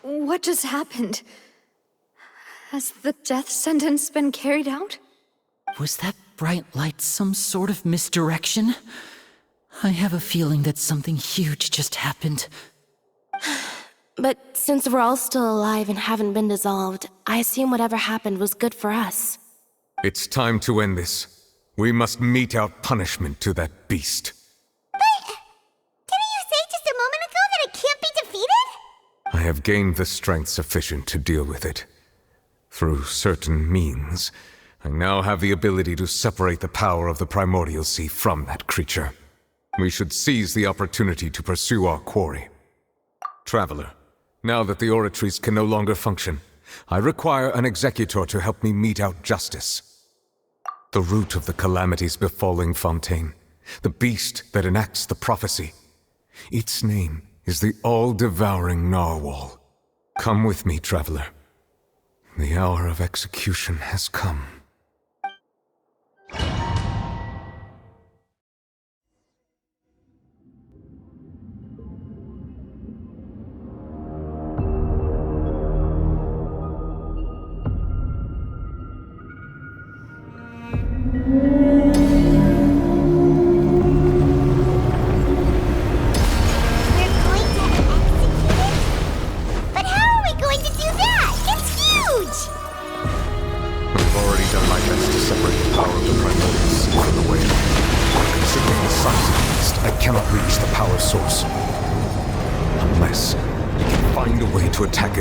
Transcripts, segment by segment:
What just happened? Has the death sentence been carried out? Was that bright light some sort of misdirection? I have a feeling that something huge just happened. But since we're all still alive and haven't been dissolved, I assume whatever happened was good for us. It's time to end this. We must mete out punishment to that beast. But didn't you say just a moment ago that it can't be defeated? I have gained the strength sufficient to deal with it. Through certain means, I now have the ability to separate the power of the Primordial Sea from that creature. We should seize the opportunity to pursue our quarry. Traveler, now that the oratories can no longer function, I require an executor to help me mete out justice. The root of the calamities befalling Fontaine, the beast that enacts the prophecy. Its name is the all-devouring narwhal. Come with me, traveler. The hour of execution has come.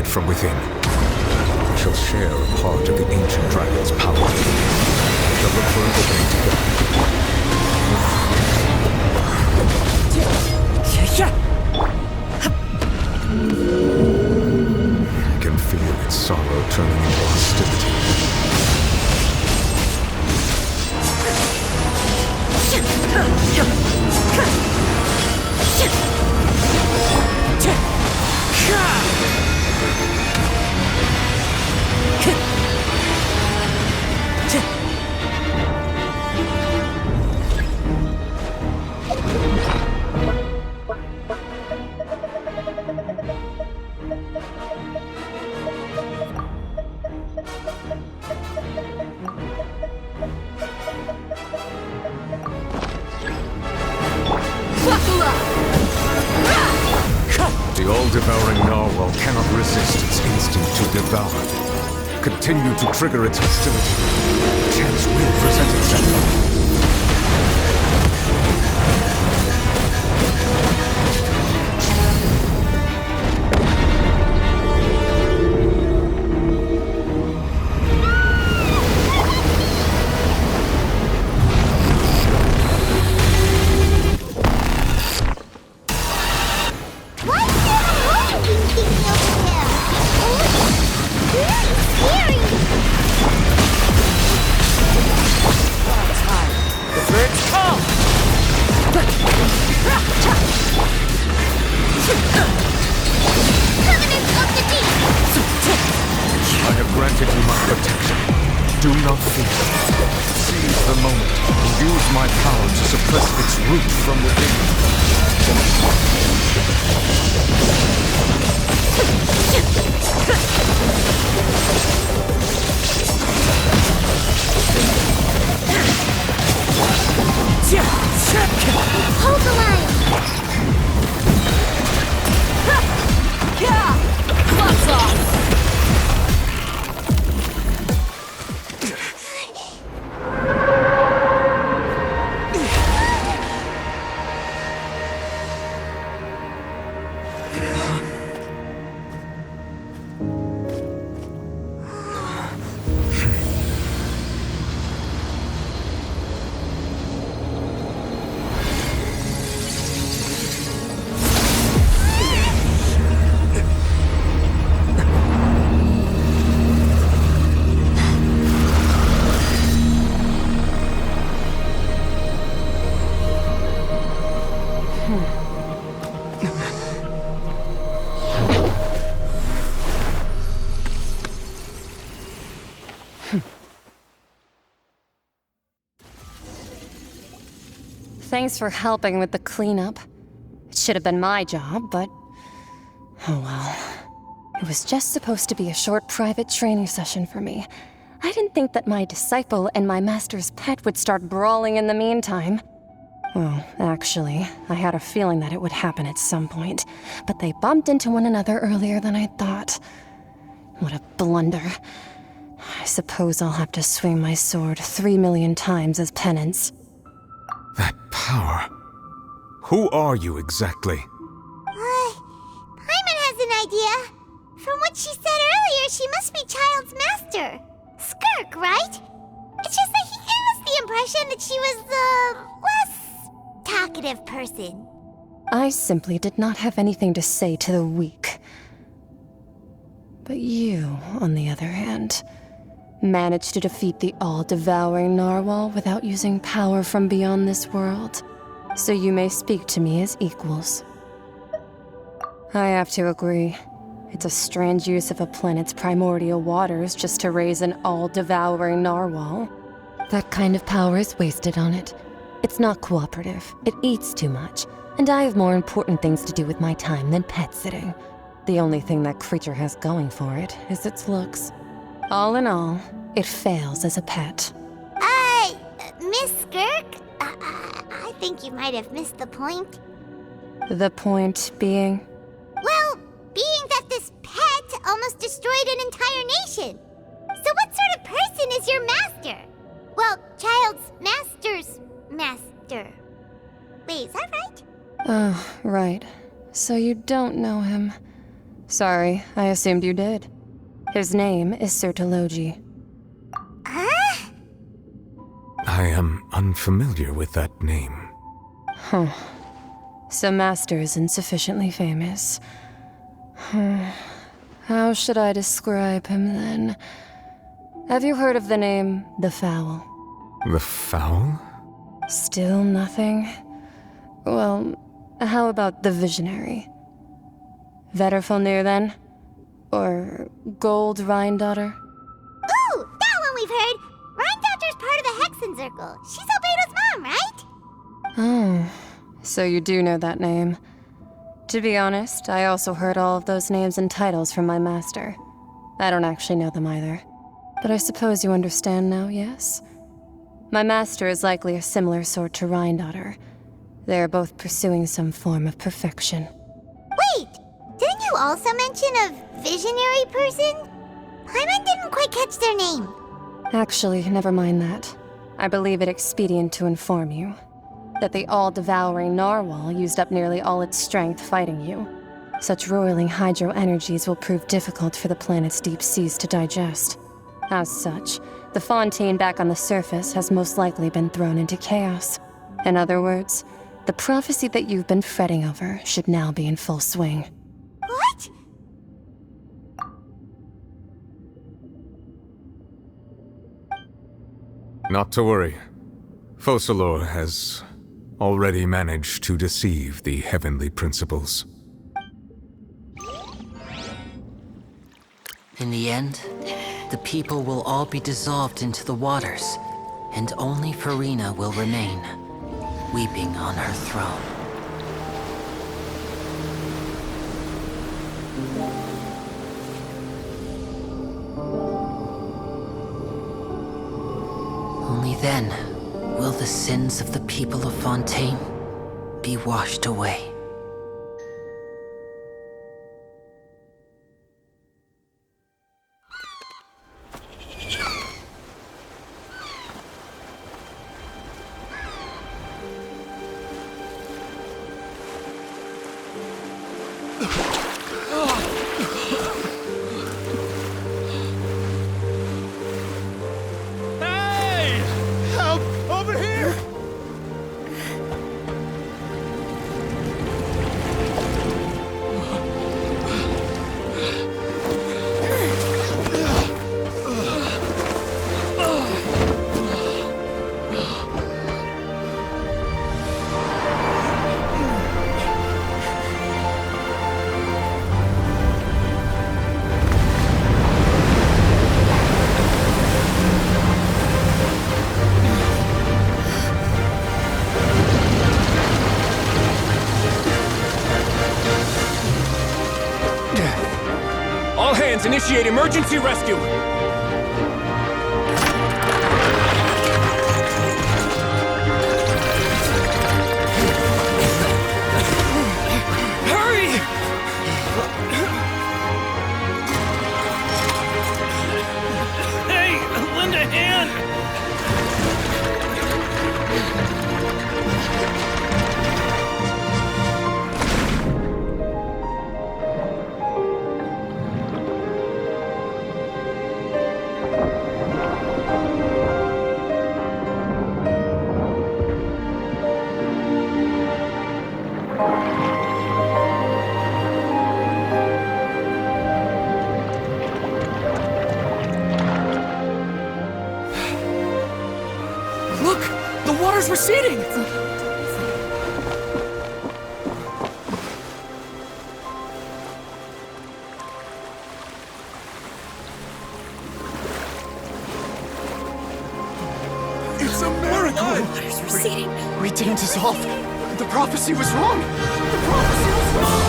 From within, we shall share a part of the ancient dragon's power. We shall look for an opening together. I can feel its sorrow turning into hostility. The all-devouring narwhal cannot resist its instinct to devour. Continue to trigger its hostility. A chance will present itself. Thanks for helping with the cleanup. It should have been my job, but... oh well. It was just supposed to be a short private training session for me. I didn't think that my disciple and my master's pet would start brawling in the meantime. Well, actually, I had a feeling that it would happen at some point, but they bumped into one another earlier than I thought. What a blunder. I suppose I'll have to swing my sword 3 million times as penance. That power. Who are you exactly? Paimon has an idea. From what she said earlier, she must be Child's master. Skirk, right? It's just that he gave us the impression that she was the less talkative person. I simply did not have anything to say to the weak. But you, on the other hand, managed to defeat the all-devouring narwhal without using power from beyond this world. So you may speak to me as equals. I have to agree. It's a strange use of a planet's primordial waters just to raise an all-devouring narwhal. That kind of power is wasted on it. It's not cooperative. It eats too much. And I have more important things to do with my time than pet sitting. The only thing that creature has going for it is its looks. All in all, it fails as a pet. Miss Skirk? I think you might have missed the point. The point being? Well, being that this pet almost destroyed an entire nation. So what sort of person is your master? Well, Child's master's master. Wait, is that right? Oh, right. So you don't know him. Sorry, I assumed you did. His name is Sertologi. Huh? I am unfamiliar with that name. Huh. So Master isn't sufficiently famous. How should I describe him then? Have you heard of the name The Fowl? The Fowl? Still nothing? Well, how about the Visionary? Vetterfalnir then? Or Gold Rhine-daughter? Ooh, that one we've heard. Rhine-daughter's part of the Hexen Circle. She's Albedo's mom, right? Oh, so you do know that name. To be honest, I also heard all of those names and titles from my master. I don't actually know them either. But I suppose you understand now, yes? My master is likely a similar sort to Rhine-daughter. They are both pursuing some form of perfection. Wait, didn't you also mention a visionary person? Paimon didn't quite catch their name. Actually, never mind that. I believe it expedient to inform you that the all-devouring narwhal used up nearly all its strength fighting you. Such roiling hydro energies will prove difficult for the planet's deep seas to digest. As such, the Fontaine back on the surface has most likely been thrown into chaos. In other words, the prophecy that you've been fretting over should now be in full swing. What? Not to worry. Focalor has already managed to deceive the heavenly principles. In the end, the people will all be dissolved into the waters, and only Farina will remain, weeping on her throne. Only then will the sins of the people of Fontaine be washed away. Let's initiate emergency rescue! Hurry! Hey, lend a hand! Look! The water's receding! It's a miracle! The water's receding. We didn't dissolve. The prophecy was wrong. The prophecy was wrong!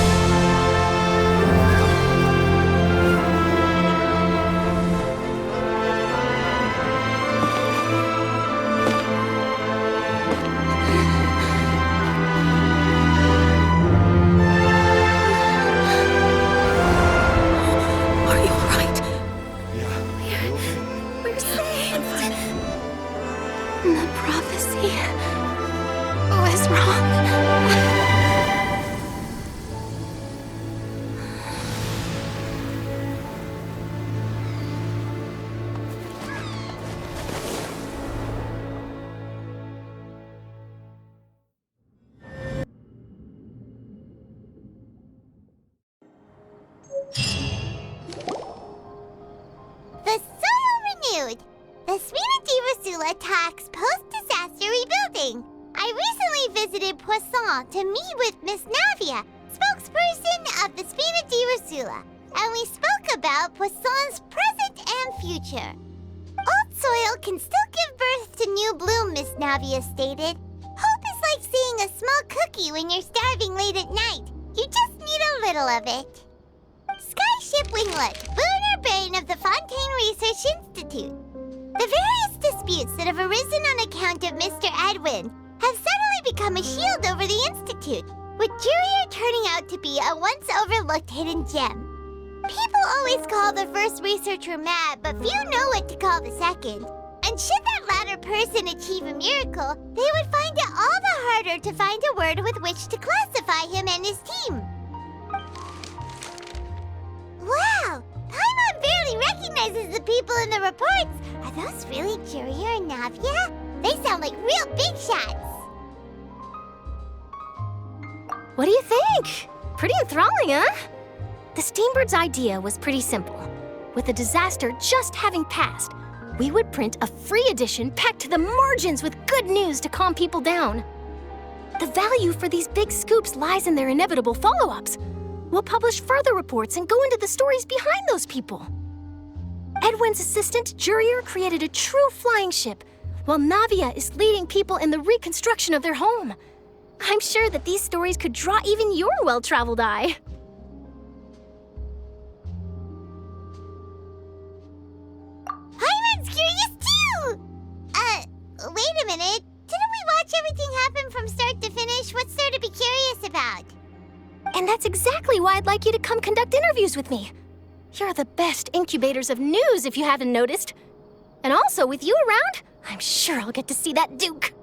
The prophecy was wrong. The soil renewed. The Spina di Rosula talks post-disaster rebuilding. I recently visited Poisson to meet with Miss Navia, spokesperson of the Spina di Rosula, and we spoke about Poisson's present and future. Old soil can still give birth to new bloom, Miss Navia stated. Hope is like seeing a small cookie when you're starving late at night. You just need a little of it. Skyship Winglet, lunar brain of the Fontaine Research Institute. The various disputes that have arisen on account of Mr. Edwin have suddenly become a shield over the Institute, with Jurier turning out to be a once overlooked hidden gem. People always call the first researcher mad, but few know what to call the second. And should that latter person achieve a miracle, they would find it all the harder to find a word with which to classify him and his team. Wow! Paimon barely recognizes the people in the reports. Are those really Jurier and Navia? They sound like real big shots. What do you think? Pretty enthralling, huh? The Steambird's idea was pretty simple. With the disaster just having passed, we would print a free edition packed to the margins with good news to calm people down. The value for these big scoops lies in their inevitable follow-ups. We'll publish further reports and go into the stories behind those people. Edwin's assistant, Jurier, created a true flying ship, while Navia is leading people in the reconstruction of their home. I'm sure that these stories could draw even your well-traveled eye. Paimon's curious too! Wait a minute. Didn't we watch everything happen from start to finish? What's there to be curious about? And that's exactly why I'd like you to come conduct interviews with me. You're the best incubators of news, if you haven't noticed. And also, with you around, I'm sure I'll get to see that Duke.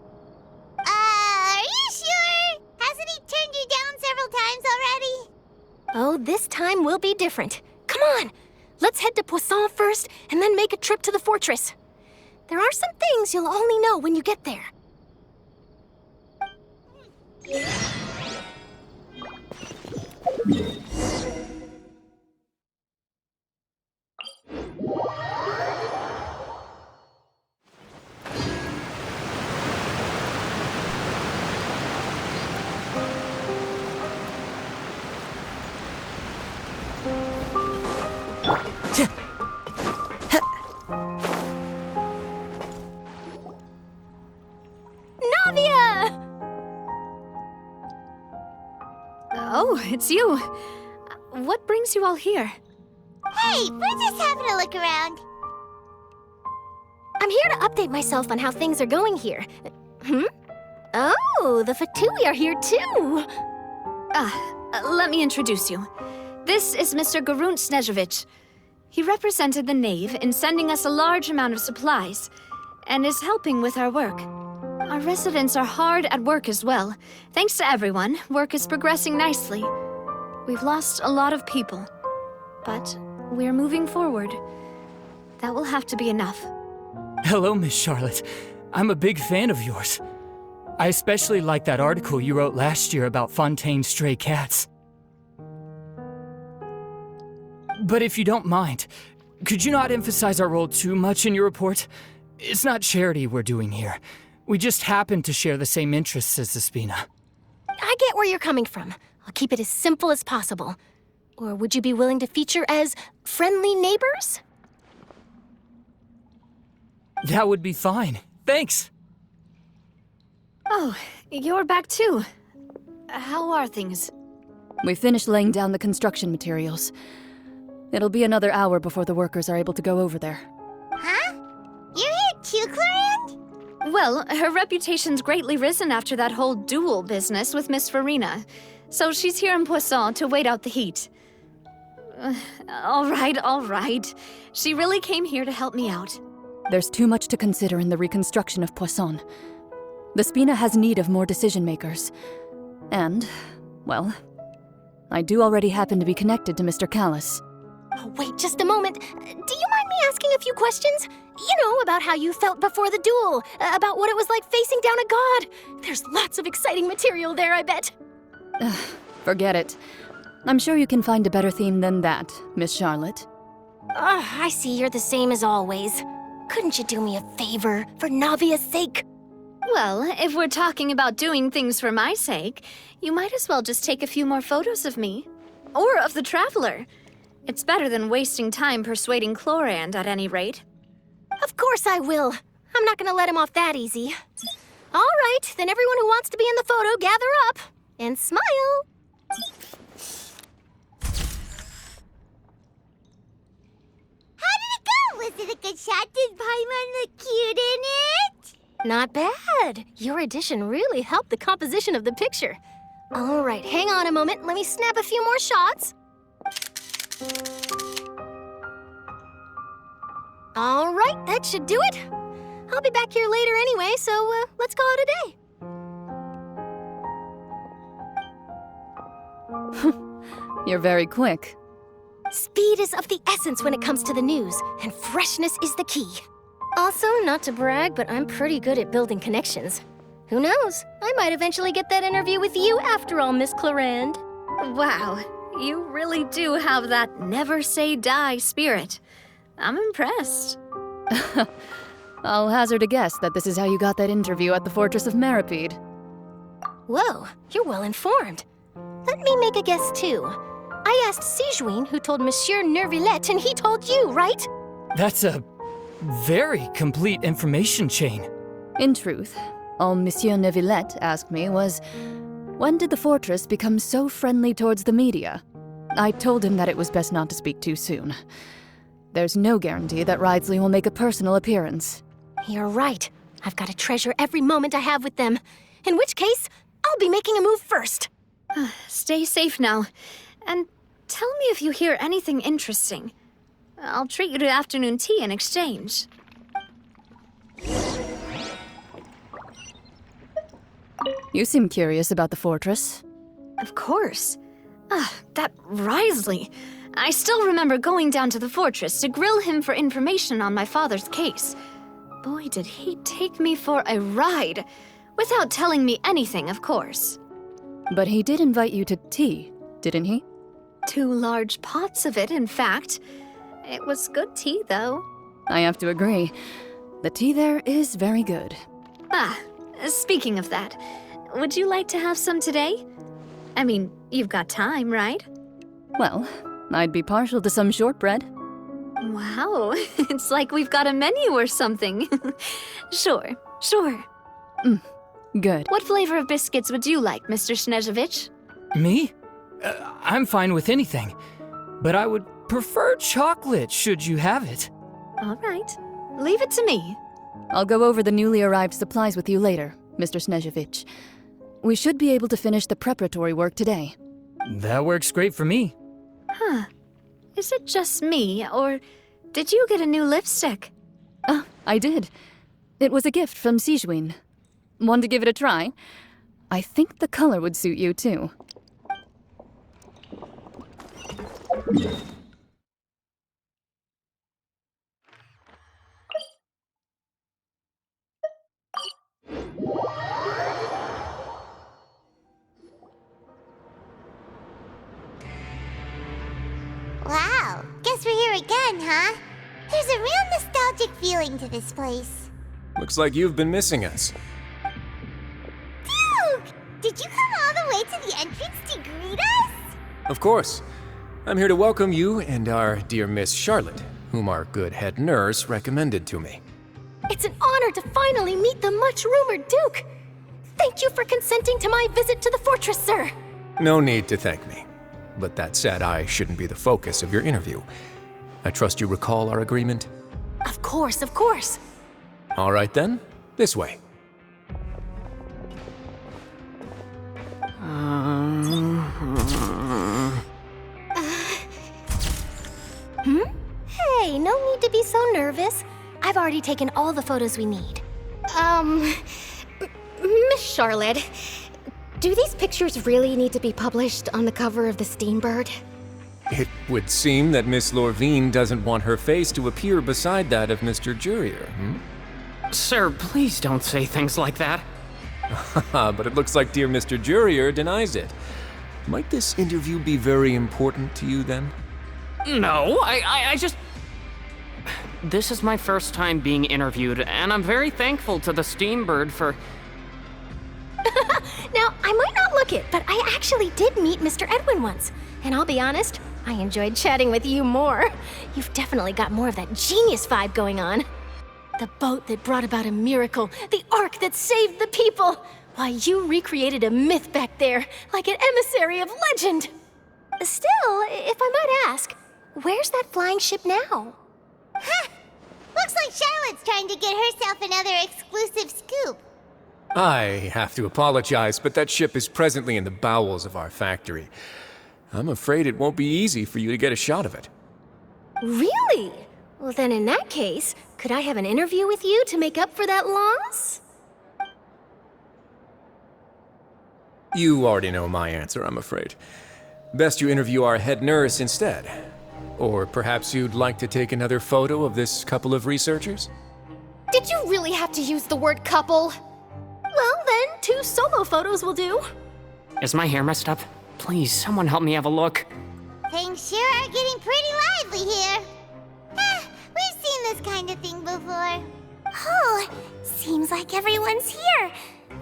Are you sure? Hasn't he turned you down several times already? Oh, this time will be different. Come on, let's head to Poisson first, and then make a trip to the fortress. There are some things you'll only know when you get there. Navia! Oh, it's you. What brings you all here? Hey, we're just having a look around. I'm here to update myself on how things are going here. Oh, the Fatui are here too! Let me introduce you. This is Mr. Garunt Snežević. He represented the Knave in sending us a large amount of supplies, and is helping with our work. Our residents are hard at work as well. Thanks to everyone, work is progressing nicely. We've lost a lot of people, but we're moving forward. That will have to be enough. Hello, Miss Charlotte. I'm a big fan of yours. I especially like that article you wrote last year about Fontaine's stray cats. But if you don't mind, could you not emphasize our role too much in your report? It's not charity we're doing here. We just happen to share the same interests as the Spina. I get where you're coming from. I'll keep it as simple as possible. Or would you be willing to feature as friendly neighbors? That would be fine. Thanks. Oh, you're back too. How are things? We finished laying down the construction materials. It'll be another hour before the workers are able to go over there. Huh? You're here too, Clorinde? Well, her reputation's greatly risen after that whole duel business with Miss Farina. So she's here in Poisson to wait out the heat. All right. She really came here to help me out. There's too much to consider in the reconstruction of Poisson. The Spina has need of more decision-makers. And, well, I do already happen to be connected to Mr. Callis. Oh, wait just a moment. Do you mind me asking a few questions? You know, about how you felt before the duel, about what it was like facing down a god. There's lots of exciting material there, I bet. Forget it. I'm sure you can find a better theme than that, Miss Charlotte. I see you're the same as always. Couldn't you do me a favor, for Navia's sake? Well, if we're talking about doing things for my sake, you might as well just take a few more photos of me. Or of the Traveler. It's better than wasting time persuading Clorinde, at any rate. Of course I will. I'm not gonna let him off that easy. All right, then everyone who wants to be in the photo, gather up. And smile. How did it go? Was it a good shot? Did Paimon look cute in it? Not bad. Your addition really helped the composition of the picture. All right, hang on a moment. Let me snap a few more shots. All right, that should do it. I'll be back here later anyway, so let's call it a day. You're very quick. Speed is of the essence when it comes to the news, and freshness is the key. Also, not to brag, but I'm pretty good at building connections. Who knows? I might eventually get that interview with you after all, Miss Clorinde. Wow, you really do have that never say die spirit. I'm impressed. I'll hazard a guess that this is how you got that interview at the Fortress of Meripede. Whoa, you're well informed. Let me make a guess too. I asked Sijuin, who told Monsieur Neuvillette, and he told you, right? That's a very complete information chain. In truth, all Monsieur Neuvillette asked me was, when did the fortress become so friendly towards the media? I told him that it was best not to speak too soon. There's no guarantee that Ridsley will make a personal appearance. You're right. I've got to treasure every moment I have with them. In which case, I'll be making a move first. Stay safe now. And tell me if you hear anything interesting. I'll treat you to afternoon tea in exchange. You seem curious about the fortress. Of course. That Ridsley. I still remember going down to the fortress to grill him for information on my father's case. Boy, did he take me for a ride. Without telling me anything, of course. But he did invite you to tea, didn't he? 2 large pots of it, in fact. It was good tea, though. I have to agree. The tea there is very good. Speaking of that, would you like to have some today? I mean, you've got time, right? Well, I'd be partial to some shortbread. Wow, it's like we've got a menu or something. Sure. Good. What flavor of biscuits would you like, Mr. Snežević? Me? I'm fine with anything. But I would prefer chocolate, should you have it. All right. Leave it to me. I'll go over the newly arrived supplies with you later, Mr. Snezhevich. We should be able to finish the preparatory work today. That works great for me. Huh. Is it just me, or did you get a new lipstick? Ah, I did. It was a gift from Sijuin. Want to give it a try? I think the color would suit you, too. Wow, guess we're here again, huh? There's a real nostalgic feeling to this place. Looks like you've been missing us. Duke! Did you come all the way to the entrance to greet us? Of course. I'm here to welcome you and our dear Miss Charlotte, whom our good head nurse recommended to me. It's an honor to finally meet the much-rumored Duke. Thank you for consenting to my visit to the fortress, sir. No need to thank me. But that said, I shouldn't be the focus of your interview. I trust you recall our agreement? Of course, of course. All right then, this way. Hey, no need to be so nervous. I've already taken all the photos we need. Miss Charlotte, do these pictures really need to be published on the cover of the Steambird? It would seem that Miss Lorvine doesn't want her face to appear beside that of Mr. Jurier, Sir, please don't say things like that. But it looks like dear Mr. Jurier denies it. Might this interview be very important to you then? No, I just... This is my first time being interviewed, and I'm very thankful to the Steambird for... Now, I might not look it, but I actually did meet Mr. Edwin once. And I'll be honest, I enjoyed chatting with you more. You've definitely got more of that genius vibe going on. The boat that brought about a miracle, the ark that saved the people. Why, you recreated a myth back there, like an emissary of legend. Still, if I might ask, where's that flying ship now? Huh! Looks like Charlotte's trying to get herself another exclusive scoop. I have to apologize, but that ship is presently in the bowels of our factory. I'm afraid it won't be easy for you to get a shot of it. Really? Well, then in that case, could I have an interview with you to make up for that loss? You already know my answer, I'm afraid. Best you interview our head nurse instead. Or perhaps you'd like to take another photo of this couple of researchers? Did you really have to use the word couple? Well, then, 2 solo photos will do. Is my hair messed up? Please, someone help me have a look. Things sure are getting pretty lively here. We've seen this kind of thing before. Oh, seems like everyone's here.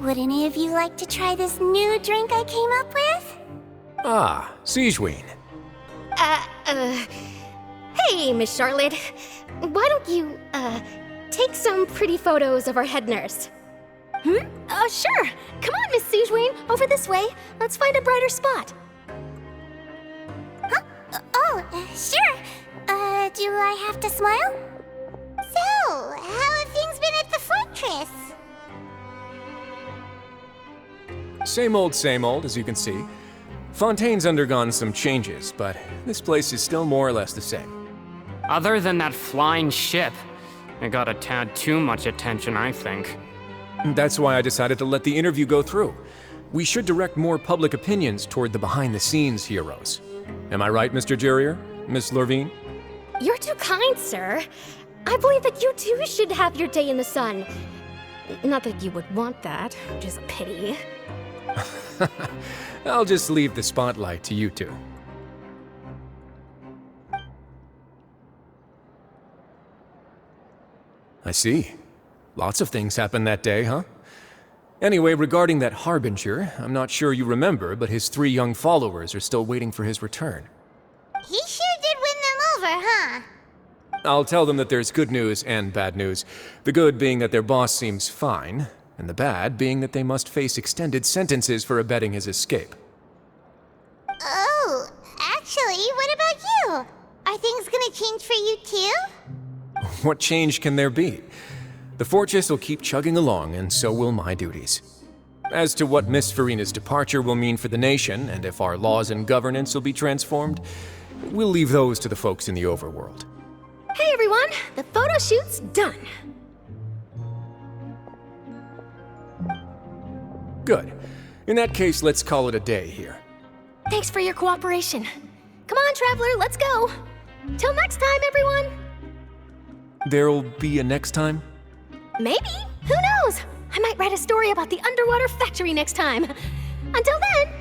Would any of you like to try this new drink I came up with? Ah, Sijuin. Hey, Miss Charlotte. Why don't you, take some pretty photos of our head nurse? Sure. Come on, Miss Sijuin, over this way. Let's find a brighter spot. Sure. Do I have to smile? So, how have things been at the fortress? Same old, as you can see. Fontaine's undergone some changes, but this place is still more or less the same. Other than that flying ship, it got a tad too much attention, I think. That's why I decided to let the interview go through. We should direct more public opinions toward the behind-the-scenes heroes. Am I right, Mr. Jurier? Miss Lorvine? You're too kind, sir. I believe that you too should have your day in the sun. Not that you would want that, which is a pity. I'll just leave the spotlight to you two. I see. Lots of things happened that day, huh? Anyway, regarding that Harbinger, I'm not sure you remember, but his 3 young followers are still waiting for his return. He sure did win them over, huh? I'll tell them that there's good news and bad news. The good being that their boss seems fine, and the bad being that they must face extended sentences for abetting his escape. Oh, actually, what about you? Are things gonna change for you too? What change can there be? The fortress will keep chugging along, and so will my duties. As to what Miss Farina's departure will mean for the nation, and if our laws and governance will be transformed, we'll leave those to the folks in the overworld. Hey everyone, the photo shoot's done. Good. In that case, let's call it a day here. Thanks for your cooperation. Come on, Traveler, let's go. Till next time, everyone. There'll be a next time? Maybe. Who knows? I might write a story about the underwater factory next time. Until then.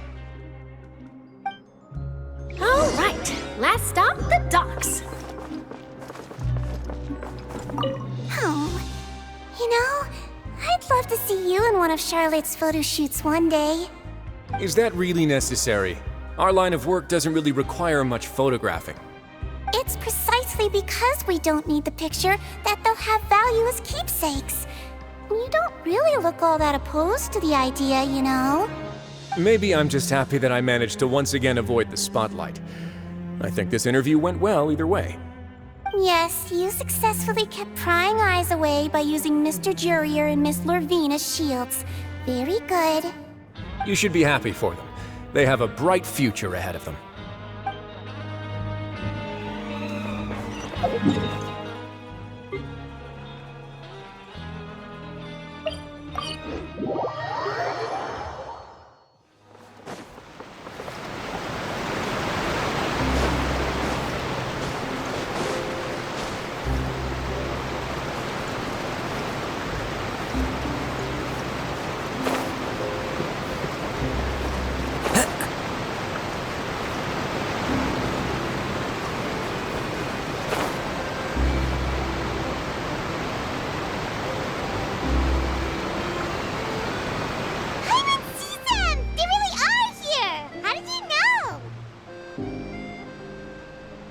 All right. Last stop, the docks. Oh, you know, I'd love to see you in one of Charlotte's photo shoots one day. Is that really necessary? Our line of work doesn't really require much photographing. It's precisely because we don't need the picture that they'll have value as keepsakes. You don't really look all that opposed to the idea, you know. Maybe I'm just happy that I managed to once again avoid the spotlight. I think this interview went well either way. Yes, you successfully kept prying eyes away by using Mr. Jurier and Miss Lorvine as shields. Very good. You should be happy for them. They have a bright future ahead of them.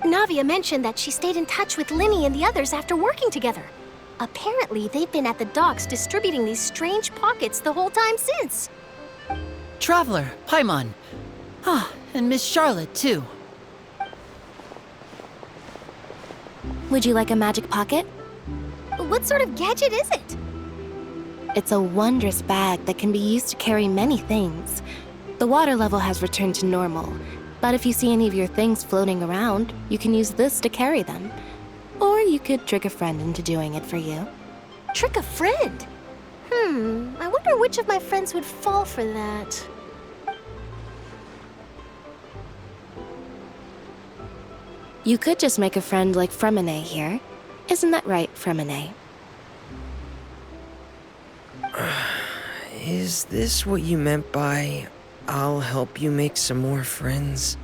Navia mentioned that she stayed in touch with Linny and the others after working together. Apparently, they've been at the docks distributing these strange pockets the whole time since. Traveler, Paimon. Ah, and Miss Charlotte, too. Would you like a magic pocket? What sort of gadget is it? It's a wondrous bag that can be used to carry many things. The water level has returned to normal, but if you see any of your things floating around, you can use this to carry them. Or you could trick a friend into doing it for you. Trick a friend? I wonder which of my friends would fall for that. You could just make a friend like Fremine here. Isn't that right, Fremine? Is this what you meant by, I'll help you make some more friends?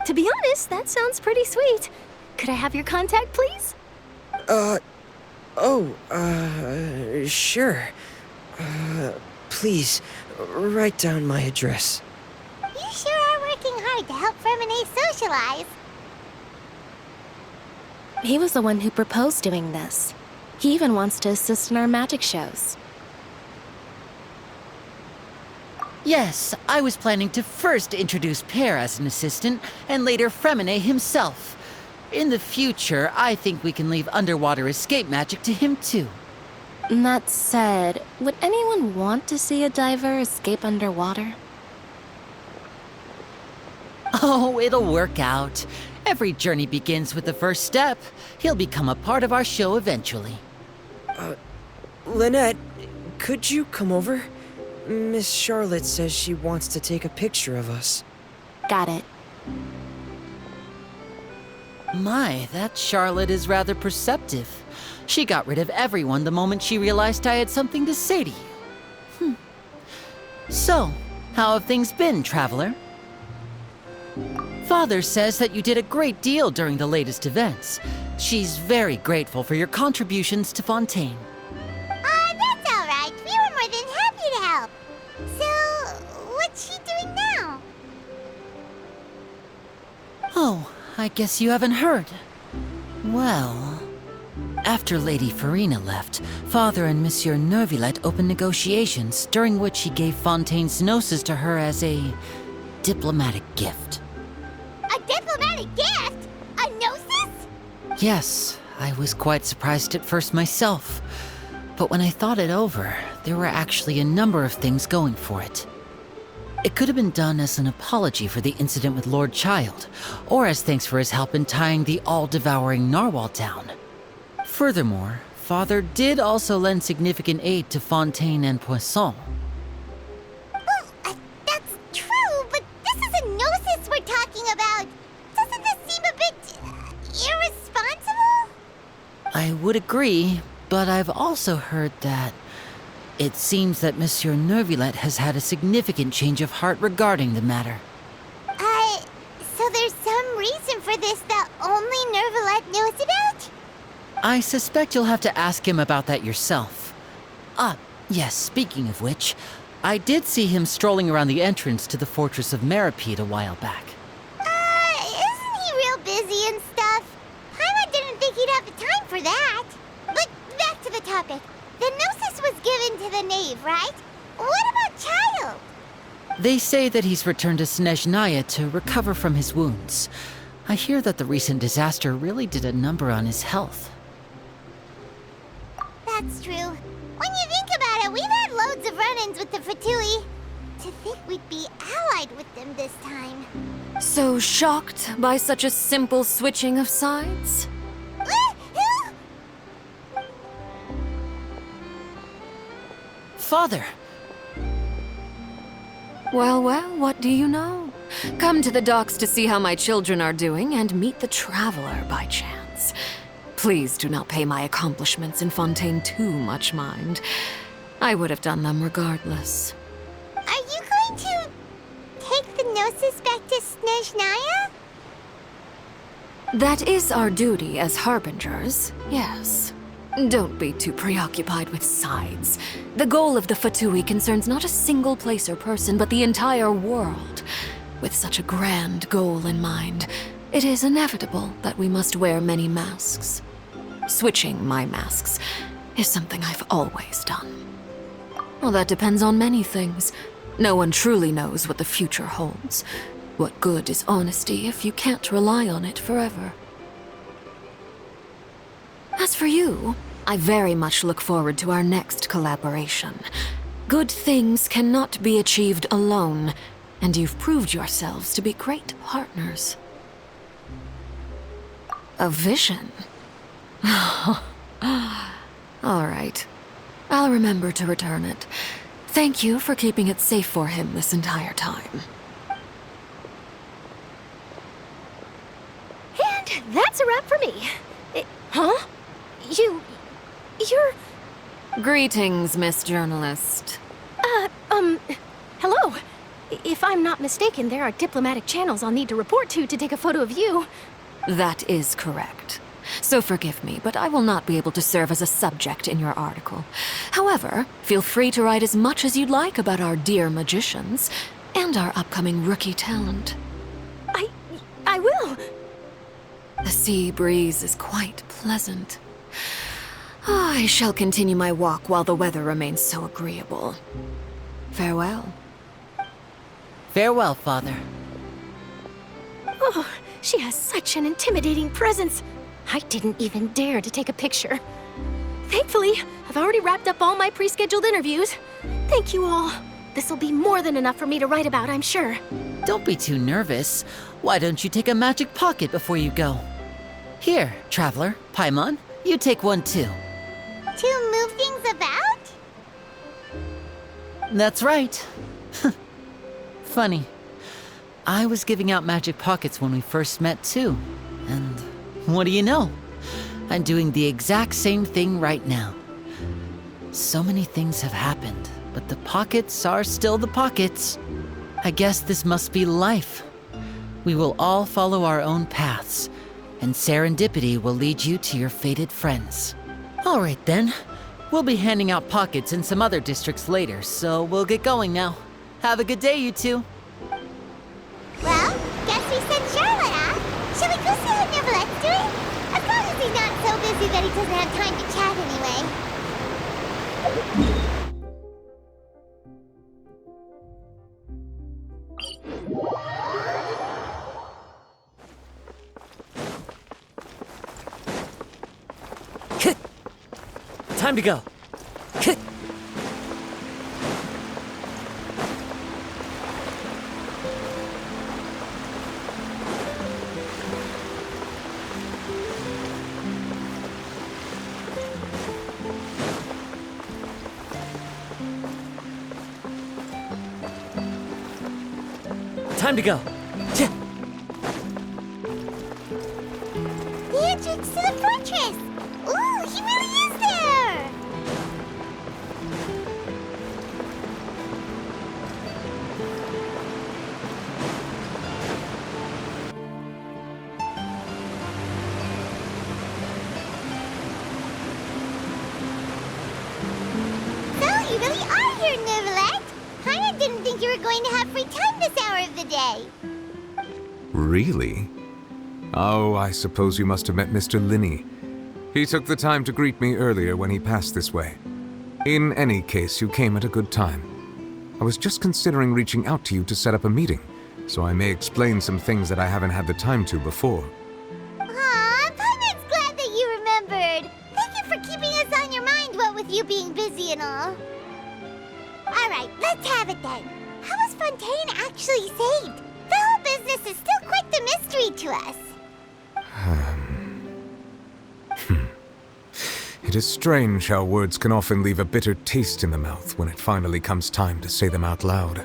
To be honest, that sounds pretty sweet. Could I have your contact, please? Sure. Please, write down my address. You sure are working hard to help Fremine socialize. He was the one who proposed doing this. He even wants to assist in our magic shows. Yes, I was planning to first introduce Pear as an assistant, and later Fremine himself. In the future, I think we can leave underwater escape magic to him too. That said, would anyone want to see a diver escape underwater? Oh, it'll work out. Every journey begins with the first step. He'll become a part of our show eventually. Lynette, could you come over? Miss Charlotte says she wants to take a picture of us. Got it. My, that Charlotte is rather perceptive. She got rid of everyone the moment she realized I had something to say to you. So, how have things been, Traveler? Father says that you did a great deal during the latest events. She's very grateful for your contributions to Fontaine. That's all right. We were more than happy to help. So, what's she doing now? Oh, I guess you haven't heard. Well, after Lady Farina left, Father and Monsieur Neuvillette opened negotiations, during which he gave Fontaine's gnosis to her as a diplomatic gift. A diplomatic gift? A gnosis? Yes, I was quite surprised at first myself. But when I thought it over, there were actually a number of things going for it. It could have been done as an apology for the incident with Lord Child, or as thanks for his help in tying the all-devouring narwhal down. Furthermore, Father did also lend significant aid to Fontaine and Poisson. Well, that's true, but this is a gnosis we're talking about. Doesn't this seem a bit irresponsible? I would agree, but I've also heard that it seems that Monsieur Neuvillette has had a significant change of heart regarding the matter. So there's some reason for this that only Neuvillette knows about? I suspect you'll have to ask him about that yourself. Yes, speaking of which, I did see him strolling around the entrance to the Fortress of Meripede a while back. Isn't he real busy and stuff? Paimon didn't think he'd have the time for that. But back to the topic. The Gnosis was given to the knave, right? What about Child? They say that he's returned to Snezhnaya to recover from his wounds. I hear that the recent disaster really did a number on his health. That's true. When you think about it, we've had loads of run-ins with the Fatui. To think we'd be allied with them this time. So shocked by such a simple switching of sides? Father! Well, what do you know? Come to the docks to see how my children are doing and meet the Traveler by chance. Please do not pay my accomplishments in Fontaine too much mind. I would have done them regardless. Are you going to take the Gnosis back to Snezhnaya? That is our duty as harbingers, yes. Don't be too preoccupied with sides. The goal of the Fatui concerns not a single place or person, but the entire world. With such a grand goal in mind, it is inevitable that we must wear many masks. Switching my masks is something I've always done. Well, that depends on many things. No one truly knows what the future holds. What good is honesty if you can't rely on it forever? As for you, I very much look forward to our next collaboration. Good things cannot be achieved alone, and you've proved yourselves to be great partners. A vision? All right. I'll remember to return it. Thank you for keeping it safe for him this entire time. And that's a wrap for me. Huh? You're... Greetings, Miss Journalist. Hello. If I'm not mistaken, there are diplomatic channels I'll need to report to take a photo of you. That is correct. So forgive me, but I will not be able to serve as a subject in your article. However, feel free to write as much as you'd like about our dear magicians and our upcoming rookie talent. I will. The sea breeze is quite pleasant. I shall continue my walk while the weather remains so agreeable. Farewell. Farewell, Father. Oh, she has such an intimidating presence. I didn't even dare to take a picture. Thankfully, I've already wrapped up all my pre-scheduled interviews. Thank you all. This'll be more than enough for me to write about, I'm sure. Don't be too nervous. Why don't you take a magic pocket before you go? Here, Traveler, Paimon, you take one too. To move things about? That's right. Funny. I was giving out magic pockets when we first met too. And what do you know? I'm doing the exact same thing right now. So many things have happened, but the pockets are still the pockets. I guess this must be life. We will all follow our own paths, and serendipity will lead you to your fated friends. All right then. We'll be handing out pockets in some other districts later, so we'll get going now. Have a good day, you two. Well, guess we send Charlotte off. Shall we go see how Neville's doing? As long as he's not so busy that he doesn't have time to chat anyway. Time to go. Time to go. The entrance to the fortress! Ooh, he really is there! So, you really are here, Neuvillette! Kinda didn't think you were going to have free time this hour of the day. Really? Oh, I suppose you must have met Mr. Linney. He took the time to greet me earlier when he passed this way. In any case, you came at a good time. I was just considering reaching out to you to set up a meeting, so I may explain some things that I haven't had the time to before. Aw, Paimon's glad that you remembered. Thank you for keeping us on your mind, what with you being busy and all. Alright, let's have it then. How was Fontaine actually saved? The whole business is still quite the mystery to us. It is strange how words can often leave a bitter taste in the mouth when it finally comes time to say them out loud.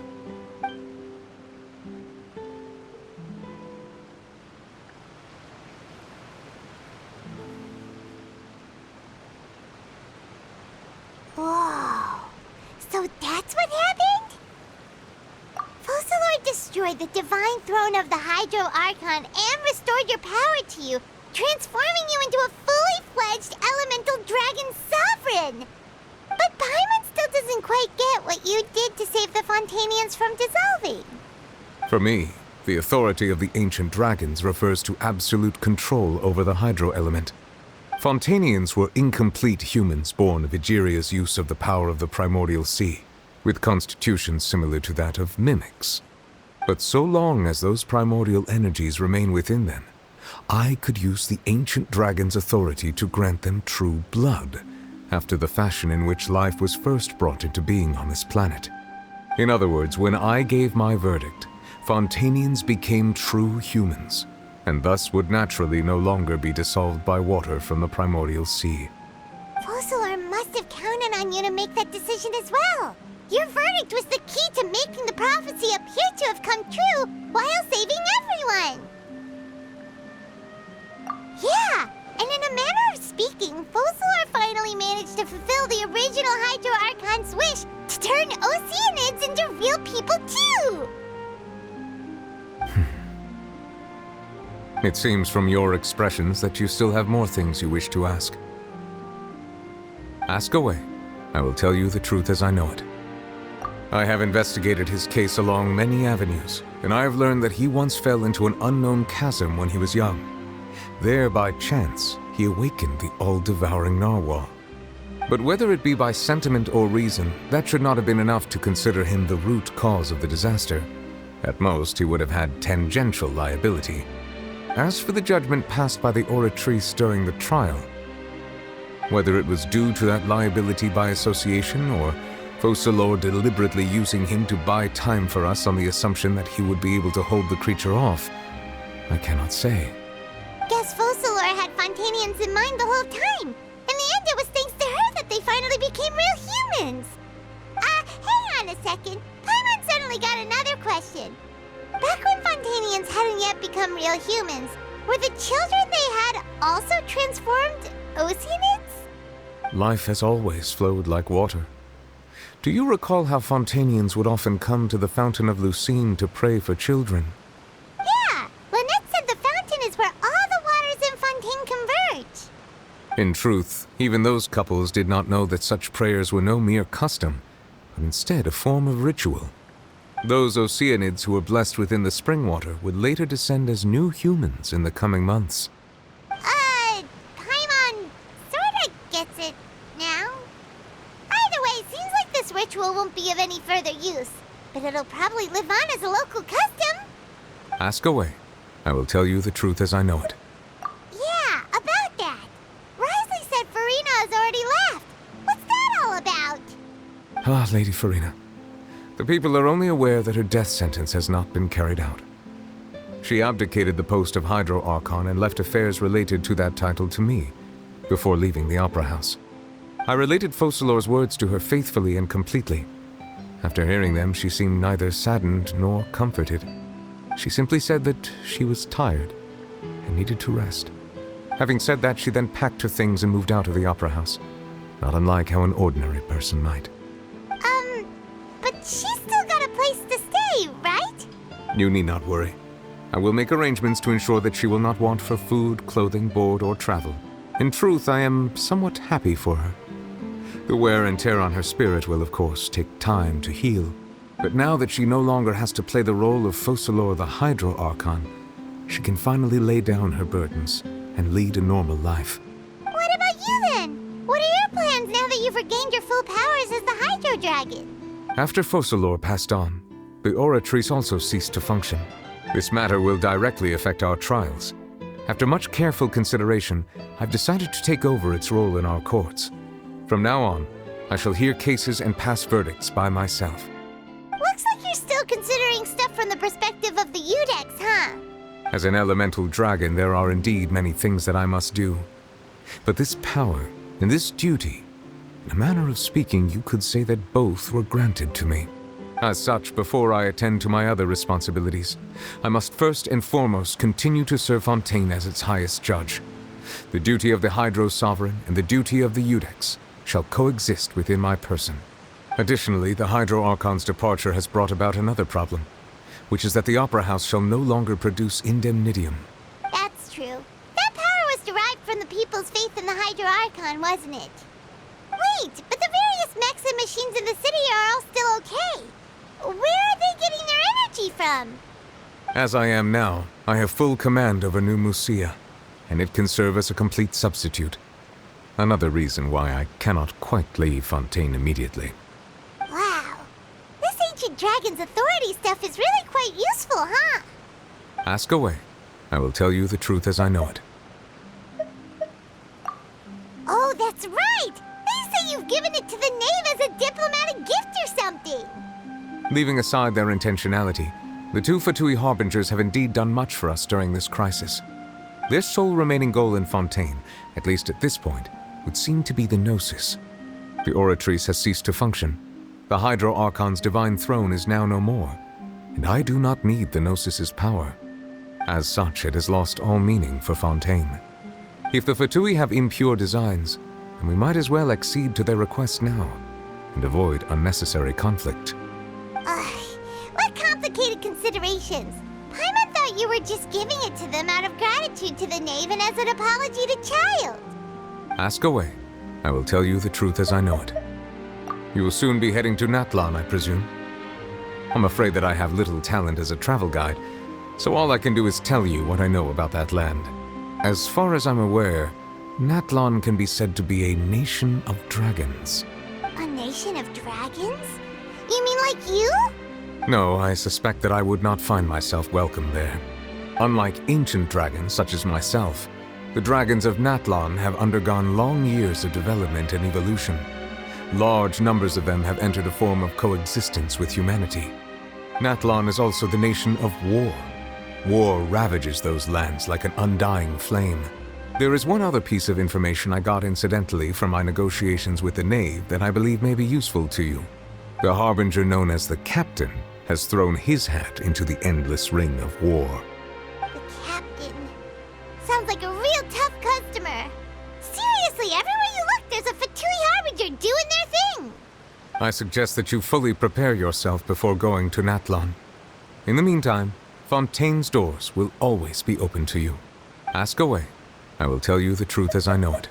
Whoa. So that's what happened? Focalor destroyed the divine throne of the Hydro Archon and restored your power to you, transforming you into a fully fledged elemental dragon sovereign. But Paimon still doesn't quite get what you did to save the Fontainians from dissolving. For me, the authority of the ancient dragons refers to absolute control over the hydro element. Fontainians were incomplete humans born of Egeria's use of the power of the primordial sea, with constitutions similar to that of mimics. But so long as those primordial energies remain within them, I could use the ancient dragon's authority to grant them true blood, after the fashion in which life was first brought into being on this planet. In other words, when I gave my verdict, Fontainians became true humans, and thus would naturally no longer be dissolved by water from the primordial sea. Focalor must have counted on you to make that decision as well. Your verdict was the key to making the prophecy appear to have come true while saving everyone. Yeah, and in a manner of speaking, Focalor finally managed to fulfill the original Hydro Archon's wish to turn Oceanids into real people too! It seems from your expressions that you still have more things you wish to ask. Ask away. I will tell you the truth as I know it. I have investigated his case along many avenues, and I have learned that he once fell into an unknown chasm when he was young. There, by chance, he awakened the all-devouring narwhal. But whether it be by sentiment or reason, that should not have been enough to consider him the root cause of the disaster. At most, he would have had tangential liability. As for the judgment passed by the Oratrice during the trial, whether it was due to that liability by association, or Focalor deliberately using him to buy time for us on the assumption that he would be able to hold the creature off, I cannot say. Guess Focalor had Fontainians in mind the whole time. In the end, it was thanks to her that they finally became real humans. Hang on a second. Paimon suddenly got another question. Back when Fontainians hadn't yet become real humans, were the children they had also transformed Oceanids? Life has always flowed like water. Do you recall how Fontainians would often come to the Fountain of Lucine to pray for children? Yeah, Lynette said the fountain is where all the waters in Fontaine converge. In truth, even those couples did not know that such prayers were no mere custom, but instead a form of ritual. Those Oceanids who were blessed within the spring water would later descend as new humans in the coming months. Paimon sorta gets it now. Either way, it seems like this ritual won't be of any further use, but it'll probably live on as a local custom. Ask away. I will tell you the truth as I know it. Yeah, about that. Risley said Farina has already left. Ah, Lady Farina. The people are only aware that her death sentence has not been carried out. She abdicated the post of Hydro Archon and left affairs related to that title to me, before leaving the Opera House. I related Focalor's words to her faithfully and completely. After hearing them, she seemed neither saddened nor comforted. She simply said that she was tired and needed to rest. Having said that, she then packed her things and moved out of the Opera House, not unlike how an ordinary person might. But she's still got a place to stay, right? You need not worry. I will make arrangements to ensure that she will not want for food, clothing, board, or travel. In truth, I am somewhat happy for her. The wear and tear on her spirit will, of course, take time to heal. But now that she no longer has to play the role of Focalor the Hydro Archon, she can finally lay down her burdens and lead a normal life. What about you then? What are your plans now that you've regained your full powers as the Hydro Dragon? After Focalor passed on, the Oratrice also ceased to function. This matter will directly affect our trials. After much careful consideration, I've decided to take over its role in our courts. From now on, I shall hear cases and pass verdicts by myself. Looks like you're still considering stuff from the perspective of the Udex, huh? As an elemental dragon, there are indeed many things that I must do. But this power and this duty, in a manner of speaking, you could say that both were granted to me. As such, before I attend to my other responsibilities, I must first and foremost continue to serve Fontaine as its highest judge. The duty of the Hydro Sovereign and the duty of the Udex shall coexist within my person. Additionally, the Hydro Archon's departure has brought about another problem, which is that the Opera House shall no longer produce indemnitium. That's true. That power was derived from the people's faith in the Hydro Archon, wasn't it? Wait, but the various mechs and machines in the city are all still okay. Where are they getting their energy from? As I am now, I have full command over New Musia, and it can serve as a complete substitute. Another reason why I cannot quite leave Fontaine immediately. Wow. This ancient dragon's authority stuff is really quite useful, huh? Ask away. I will tell you the truth as I know it. Oh, that's right! They say you've given it to the knave as a diplomatic gift or something! Leaving aside their intentionality, the two Fatui Harbingers have indeed done much for us during this crisis. Their sole remaining goal in Fontaine, at least at this point, would seem to be the Gnosis. The Oratrice has ceased to function. The Hydro Archon's divine throne is now no more, and I do not need the Gnosis's power. As such, it has lost all meaning for Fontaine. If the Fatui have impure designs, then we might as well accede to their request now, and avoid unnecessary conflict. What complicated considerations! Paimon thought you were just giving it to them out of gratitude to the knave and as an apology to Child. Ask away. I will tell you the truth as I know it. You will soon be heading to Natlan, I presume. I'm afraid that I have little talent as a travel guide, so all I can do is tell you what I know about that land. As far as I'm aware, Natlan can be said to be a nation of dragons. A nation of dragons? You mean like you? No, I suspect that I would not find myself welcome there. Unlike ancient dragons such as myself, the dragons of Natlan have undergone long years of development and evolution. Large numbers of them have entered a form of coexistence with humanity. Natlan is also the nation of war. War ravages those lands like an undying flame. There is one other piece of information I got incidentally from my negotiations with the knave that I believe may be useful to you. The Harbinger known as the Captain has thrown his hat into the endless ring of war. The Captain. Sounds like a real tough customer. Seriously, everywhere you look, there's a Fatui Harbinger doing their thing. I suggest that you fully prepare yourself before going to Natlan. In the meantime, Fontaine's doors will always be open to you. Ask away. I will tell you the truth as I know it.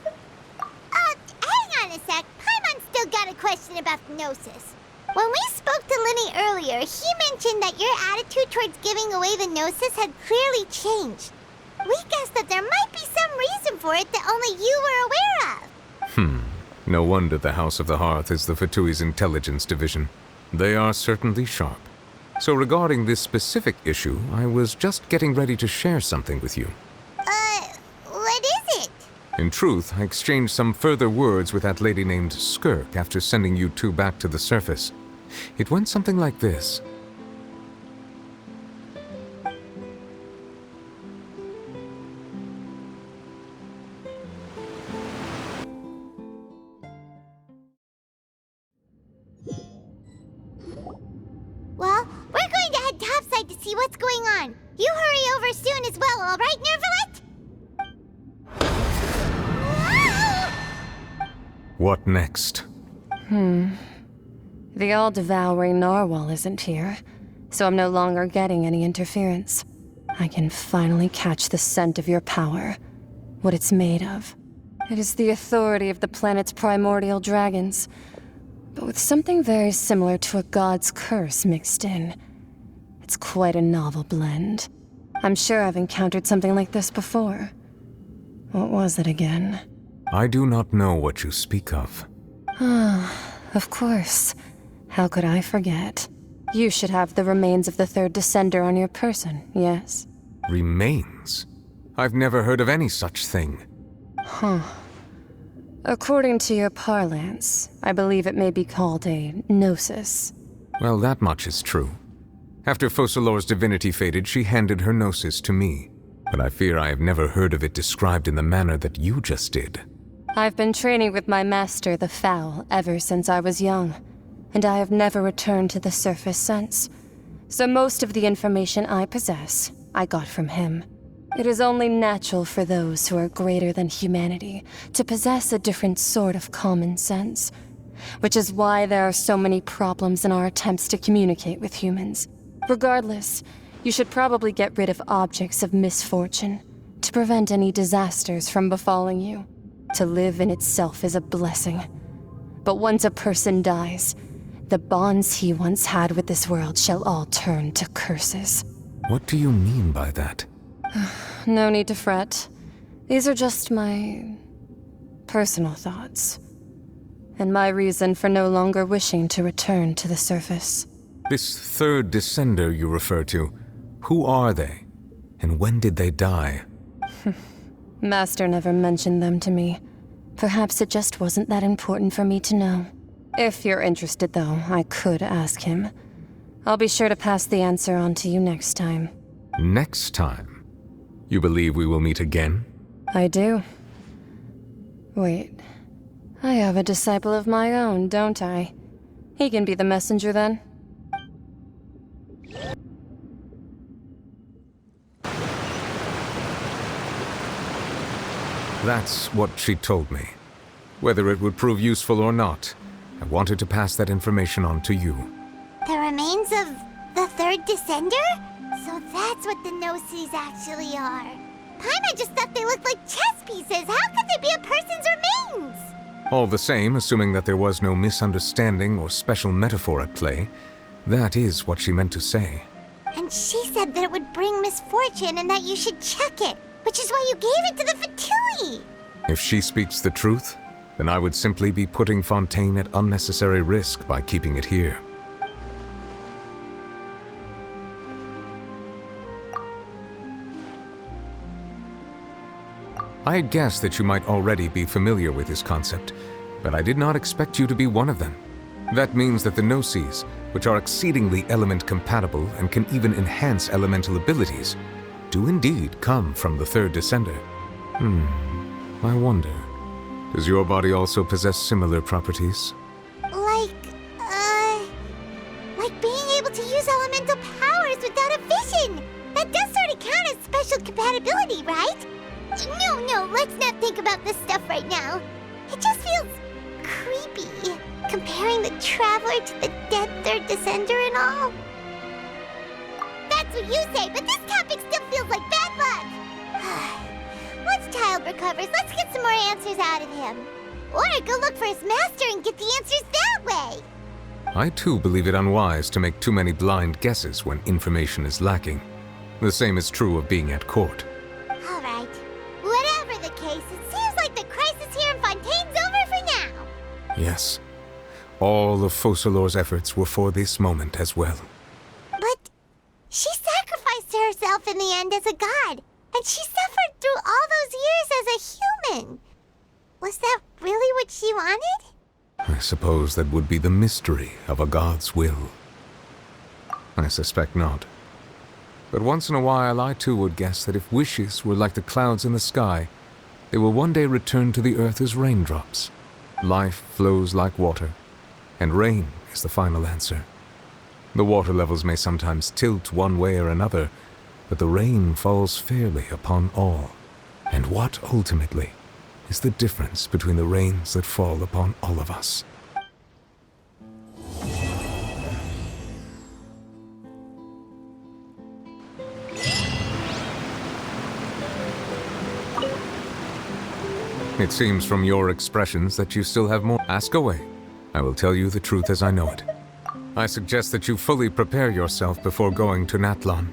Hang on a sec. Paimon's still got a question about the Gnosis. When we spoke to Linny earlier, he mentioned that your attitude towards giving away the Gnosis had clearly changed. We guessed that there might be some reason for it that only you were aware of. No wonder the House of the Hearth is the Fatui's intelligence division. They are certainly sharp. So regarding this specific issue, I was just getting ready to share something with you. What is it? In truth, I exchanged some further words with that lady named Skirk after sending you two back to the surface. It went something like this. Well, we're going to head topside to see what's going on. You hurry over soon as well, all right, Nervalet? What next? The all-devouring narwhal isn't here, so I'm no longer getting any interference. I can finally catch the scent of your power, what it's made of. It is the authority of the planet's primordial dragons, but with something very similar to a god's curse mixed in. It's quite a novel blend. I'm sure I've encountered something like this before. What was it again? I do not know what you speak of. Of course. How could I forget? You should have the remains of the third descender on your person, yes? Remains? I've never heard of any such thing. According to your parlance, I believe it may be called a gnosis. Well, that much is true. After Focalor's divinity faded, she handed her gnosis to me. But I fear I have never heard of it described in the manner that you just did. I've been training with my master, the Fowl, ever since I was young, and I have never returned to the surface since. So most of the information I possess, I got from him. It is only natural for those who are greater than humanity to possess a different sort of common sense, which is why there are so many problems in our attempts to communicate with humans. Regardless, you should probably get rid of objects of misfortune to prevent any disasters from befalling you. To live in itself is a blessing. But once a person dies, the bonds he once had with this world shall all turn to curses. What do you mean by that? No need to fret. These are just my personal thoughts, and my reason for no longer wishing to return to the surface. This third descender you refer to, who are they? And when did they die? Master never mentioned them to me. Perhaps it just wasn't that important for me to know. If you're interested, though, I could ask him. I'll be sure to pass the answer on to you next time. Next time? You believe we will meet again? I do. Wait. I have a disciple of my own, don't I? He can be the messenger, then. That's what she told me. Whether it would prove useful or not, I wanted to pass that information on to you. The remains of the third descender? So that's what the Gnosis actually are. Paimon just thought they looked like chess pieces. How could they be a person's remains? All the same, assuming that there was no misunderstanding or special metaphor at play, that is what she meant to say. And she said that it would bring misfortune and that you should check it, which is why you gave it to the Fatui. If she speaks the truth, then I would simply be putting Fontaine at unnecessary risk by keeping it here. I had guessed that you might already be familiar with this concept, but I did not expect you to be one of them. That means that the Gnosis, which are exceedingly element-compatible and can even enhance elemental abilities, do indeed come from the third descender. I wonder, does your body also possess similar properties? Like being able to use elemental powers without a vision. That does sort of count as special compatibility, right? No, let's not think about this stuff right now. It just feels creepy, comparing the Traveler to the dead third descender and all. That's what you say, but this topic still feels like bad luck. Once Child recovers, let's get some more answers out of him. Or go look for his master and get the answers that way. I too believe it unwise to make too many blind guesses when information is lacking. The same is true of being at court. All right. Whatever the case, it seems like the crisis here in Fontaine's over for now. Yes. All of Focalor's efforts were for this moment as well. But she sacrificed herself in the end as a god, and she suffered through all those years as a human. Was that really what she wanted? I suppose that would be the mystery of a god's will. I suspect not. But once in a while, I too would guess that if wishes were like the clouds in the sky, they will one day return to the earth as raindrops. Life flows like water, and rain is the final answer. The water levels may sometimes tilt one way or another, but the rain falls fairly upon all. And what, ultimately, is the difference between the rains that fall upon all of us? It seems from your expressions that you still have more. Ask away. I will tell you the truth as I know it. I suggest that you fully prepare yourself before going to Natlan.